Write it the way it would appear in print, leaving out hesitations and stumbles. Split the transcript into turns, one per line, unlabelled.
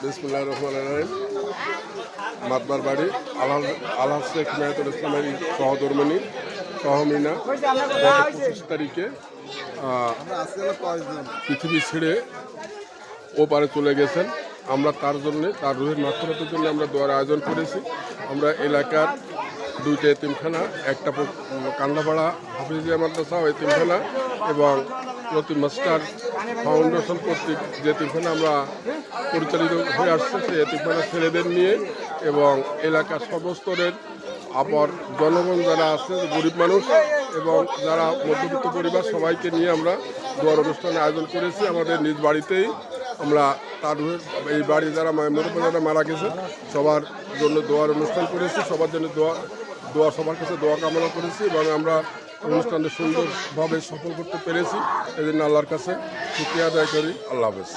বিসমিল্লাহির রহমানির রহিম। মাতবার বাড়ি আলহাজ শেখ মেহেদুল ইসলামের সহধর্মিনী সহমিনা গত 25 তারিখে পৃথিবী ছেড়ে ওপারে চলে গেছেন। আমরা তার জন্যে, তার রুহের মাগফিরাতের জন্য আমরা দোয়ার আয়োজন করেছি। আমরা এলাকার 2টা এতিমখানা, একটা কান্দাপাড়া হাফিজিয়া মাদ্রাসা এতিমখানা এবং লতিফ মাস্টার ফাউন্ডেশন কর্তৃক যে এতিমখানা আমরা পরিচালিত হয়ে আসছে, সেই এতিমখানা ছেলেদের নিয়ে এবং এলাকার সর্বস্তরের আবার জনগণ যারা আছে, গরিব মানুষ এবং যারা মধ্যবিত্ত পরিবার, সবাইকে নিয়ে আমরা দোয়ার অনুষ্ঠানের আয়োজন করেছি। আমাদের নিজ বাড়িতেই আমরা তার এই বাড়ি যারা যারা মারা গেছে সবার জন্য দোয়ার অনুষ্ঠান করেছি, সবার জন্য দোয়া সবার কাছে দোয়া কামনা করেছি এবং আমরা অনুষ্ঠানটা সুন্দরভাবে সফল করতে পেরেছি। এই জন্য আল্লাহর কাছে শুকরিয়া আদায় করি। আল্লাহ হাফেজ।